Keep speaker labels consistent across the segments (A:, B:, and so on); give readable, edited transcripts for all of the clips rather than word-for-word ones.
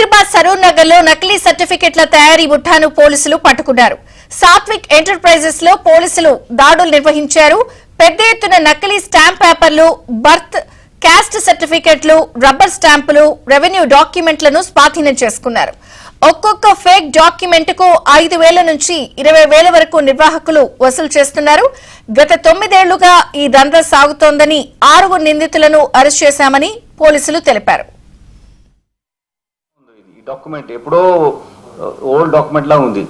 A: హైదరాబాద్ సరూర్ నగర్ లో నకిలీ సర్టిఫికెట్ల తయారీ ముఠాను పోలీసులు పట్టుకున్నారు. సాత్విక్ ఎంటర్ప్రైజెస్ లో పోలీసులు దాడులు నిర్వహించారు. పెద్ద ఎత్తున నకిలీ స్టాంప్ పేపర్లు, బర్త్, క్యాస్ట్ సర్టిఫికెట్లు, రబ్బర్ స్టాంపులు, రెవెన్యూ డాక్యుమెంట్లను స్వాధీనం చేసుకున్నారు. ఒక్కొక్క ఫేక్ డాక్యుమెంట్ కు 5,000 నుంచి 20,000 వరకు నిర్వాహకులు వసూలు చేస్తున్నారు. గత 9 ఏళ్లుగా ఈ దందా సాగుతోందని 6 నిందితులను అరెస్ట్ చేశామని పోలీసులు తెలిపారు.
B: డాక్యుమెంట్ ఎప్పుడో ఓల్డ్ డాక్యుమెంట్ లా ఉంది.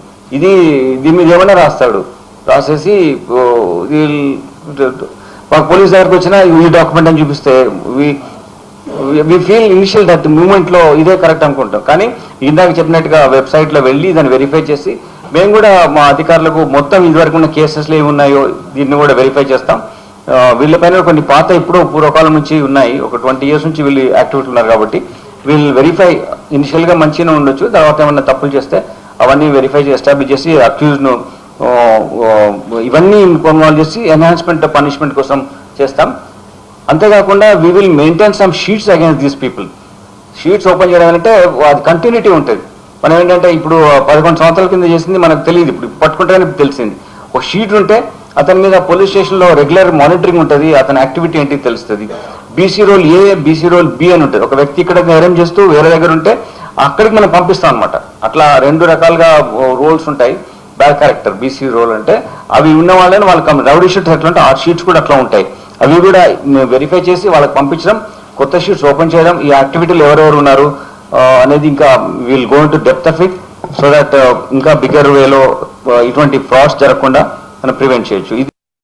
B: దీని మీద ఏమన్నా రాసేసి పోలీస్ దగ్గరకు వచ్చినా ఈ డాక్యుమెంట్ అని చూపిస్తే we feel initial that moment లో ఇదే కరెక్ట్ అనుకుంటాం. కానీ ఇందాక చెప్పినట్టుగా వెబ్సైట్ లో వెళ్ళి దాన్ని వెరిఫై చేసి మేము కూడా మా అధికారులకు మొత్తం ఇదివరకు ఉన్న కేసెస్లో ఏమున్నాయో దీన్ని కూడా వెరిఫై చేస్తాం. వీళ్ళపైన కొన్ని పాత ఎప్పుడో పూర్వకాలం నుంచి ఉన్నాయి, ఒక 20 years నుంచి వీళ్ళు యాక్టివిటీ ఉన్నారు. కాబట్టి వీళ్ళు వెరిఫై ఇనిషియల్ గా మంచిగా ఉండొచ్చు, తర్వాత ఏమన్నా తప్పులు చేస్తే అవన్నీ వెరిఫై ఎస్టాబ్లిష్ చేసి అక్యూజ్ ను ఇవన్నీ ఇన్వాల్వ్ చేసి ఎన్హాన్స్మెంట్ పనిష్మెంట్ కోసం చేస్తాం. అంతేకాకుండా we will maintain some sheets against these people. Sheets open చేయడం అంటే అది కంటిన్యూటీ ఉంటుంది. మనం ఏంటంటే ఇప్పుడు 11 సంవత్సరాల కింద చేసింది మనకు తెలియదు, ఇప్పుడు పట్టుకుంటేనే తెలిసింది. ఒక షీట్ ఉంటే అతని మీద పోలీస్ స్టేషన్లో రెగ్యులర్ మానిటరింగ్ ఉంటుంది, అతని యాక్టివిటీ ఏంటి తెలుస్తుంది. బీసీ రోల్ ఏ, బీసీ రోల్ బి అని ఉంటుంది. ఒక వ్యక్తి ఇక్కడ నేరం చేస్తూ వేరే దగ్గర ఉంటే అక్కడికి మనం పంపిస్తాం అనమాట. అట్లా 2 రకాలుగా రోల్స్ ఉంటాయి. బ్యాడ్ క్యారెక్టర్ బీసీ రోల్ అంటే అవి ఉన్న వాళ్ళని వాళ్ళకి రౌడీ షీట్స్ ఎట్లా ఉంటే ఆ షీట్స్ కూడా అట్లా ఉంటాయి. అవి కూడా వెరిఫై చేసి వాళ్ళకి పంపించడం, కొత్త షీట్స్ ఓపెన్ చేయడం, ఈ యాక్టివిటీలు ఎవరెవరు ఉన్నారు అనేది ఇంకా will go in to depth of it so that ఇంకా బిగ్గర్ వేలో ఇటువంటి ఫ్రాడ్స్ జరగకుండా మనం ప్రివెంట్ చేయొచ్చు.